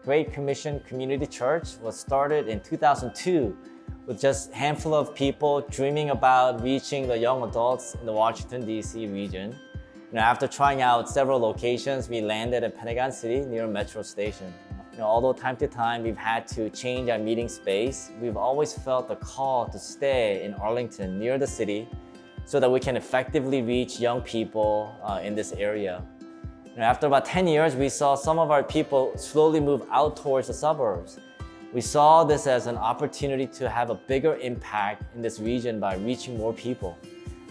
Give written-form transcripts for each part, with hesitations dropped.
Great Commission Community Church was started in 2002 with just a handful of people dreaming about reaching the young adults in the Washington, D.C. region. After trying out several locations, we landed in Pentagon City near Metro Station. Although time to time we've had to change our meeting space, we've always felt the call to stay in Arlington near the city so that we can effectively reach young people in this area. After about 10 years, we saw some of our people slowly move out towards the suburbs. We saw this as an opportunity to have a bigger impact in this region by reaching more people.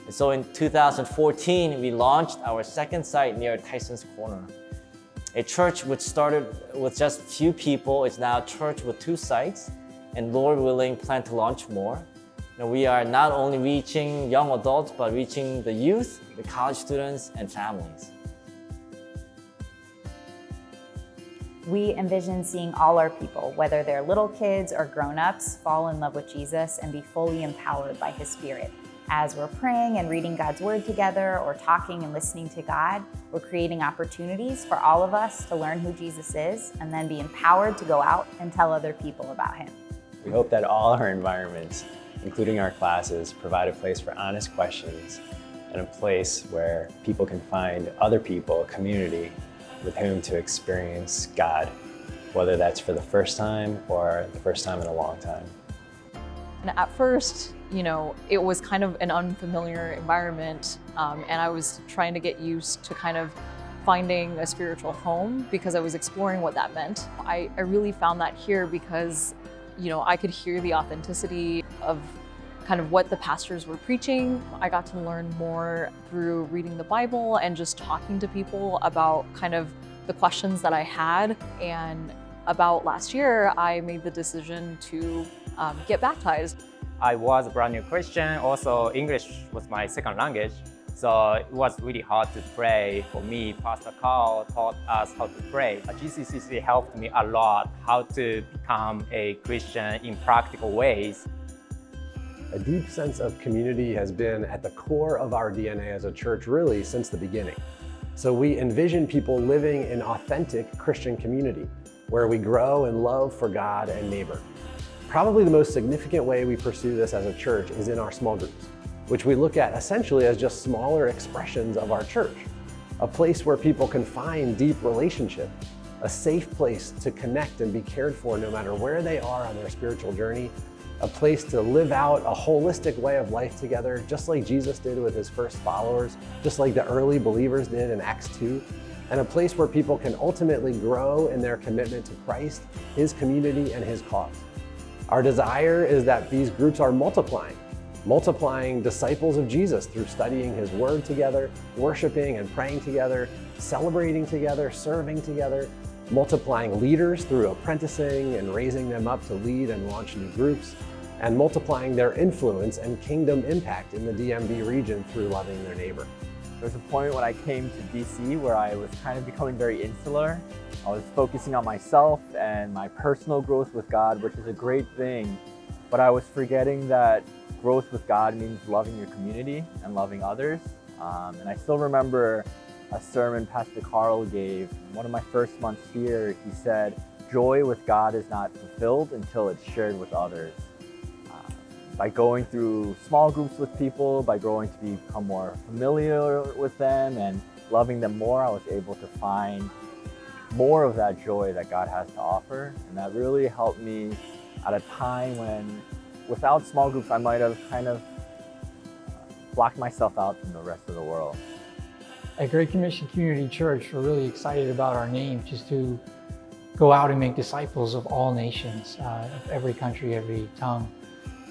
And so in 2014, we launched our second site near Tyson's Corner. A church which started with just a few people is now a church with 2 sites, and Lord willing, plan to launch more. We are not only reaching young adults, but reaching the youth, the college students, and families. We envision seeing all our people, whether they're little kids or grown-ups, fall in love with Jesus and be fully empowered by His Spirit. As we're praying and reading God's Word together or talking and listening to God, we're creating opportunities for all of us to learn who Jesus is and then be empowered to go out and tell other people about Him. We hope that all our environments, including our classes, provide a place for honest questions and a place where people can find other people, a community with whom to experience God, whether that's for the first time or the first time in a long time. And at first, it was kind of an unfamiliar environment, and I was trying to get used to kind of finding a spiritual home because I was exploring what that meant. I really found that here because, I could hear the authenticity of kind of what the pastors were preaching. I got to learn more through reading the Bible and just talking to people about kind of the questions that I had. And about last year, I made the decision to get baptized. I was a brand new Christian. Also, English was my second language. So it was really hard to pray for me. Pastor Carl taught us how to pray. GCCC helped me a lot how to become a Christian in practical ways. A deep sense of community has been at the core of our DNA as a church really since the beginning. So we envision people living in authentic Christian community where we grow in love for God and neighbor. Probably the most significant way we pursue this as a church is in our small groups, which we look at essentially as just smaller expressions of our church, a place where people can find deep relationship, a safe place to connect and be cared for no matter where they are on their spiritual journey, a place to live out a holistic way of life together, just like Jesus did with His first followers, just like the early believers did in Acts 2, and a place where people can ultimately grow in their commitment to Christ, His community, and His cause. Our desire is that these groups are multiplying disciples of Jesus through studying His Word together, worshiping and praying together, celebrating together, serving together, multiplying leaders through apprenticing and raising them up to lead and launch new groups, and multiplying their influence and kingdom impact in the DMV region through loving their neighbor. There was a point when I came to DC where I was kind of becoming very insular. I was focusing on myself and my personal growth with God, which is a great thing, but I was forgetting that growth with God means loving your community and loving others. And I still remember a sermon Pastor Carl gave. One of my first months here, he said, joy with God is not fulfilled until it's shared with others. By going through small groups with people, by growing to become more familiar with them and loving them more, I was able to find more of that joy that God has to offer. And that really helped me at a time when, without small groups, I might have kind of blocked myself out from the rest of the world. At Great Commission Community Church, we're really excited about our name, just to go out and make disciples of all nations, of every country, every tongue.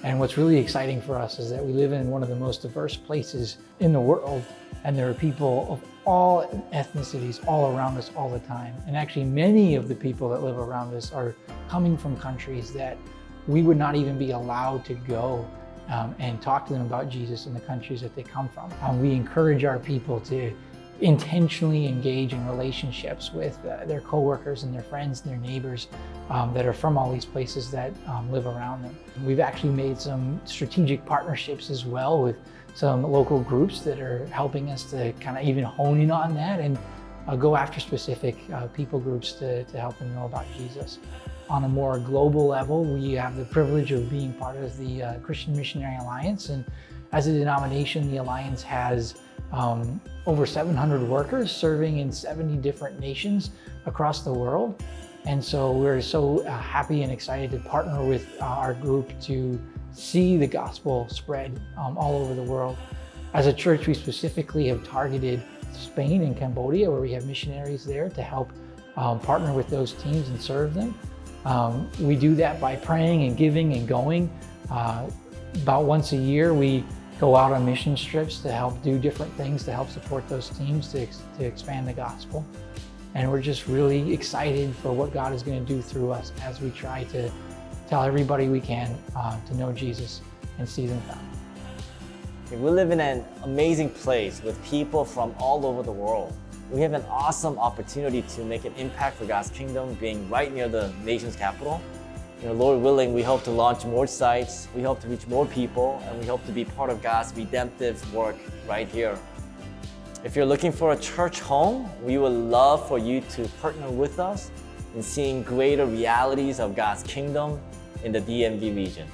And what's really exciting for us is that we live in one of the most diverse places in the world, and there are people of all ethnicities all around us all the time. And actually many of the people that live around us are coming from countries that we would not even be allowed to go and talk to them about Jesus in the countries that they come from. We encourage our people to intentionally engage in relationships with their coworkers and their friends and their neighbors that are from all these places that live around them. We've actually made some strategic partnerships as well with some local groups that are helping us to kind of even hone in on that and go after specific people groups to help them know about Jesus. On a more global level, we have the privilege of being part of the Christian Missionary Alliance, and as a denomination, the Alliance has over 700 workers serving in 70 different nations across the world. And so we're so happy and excited to partner with our group to see the gospel spread all over the world. As a church, we specifically have targeted Spain and Cambodia, where we have missionaries there to help partner with those teams and serve them. We do that by praying and giving and going. About once a year, we go out on mission trips to help do different things to help support those teams to expand the gospel. And we're just really excited for what God is going to do through us as we try to tell everybody we can to know Jesus and see them found. We live in an amazing place with people from all over the world. We have an awesome opportunity to make an impact for God's kingdom, being right near the nation's capital. Lord willing, we hope to launch more sites, we hope to reach more people, and we hope to be part of God's redemptive work right here. If you're looking for a church home, we would love for you to partner with us in seeing greater realities of God's kingdom in the DMV region.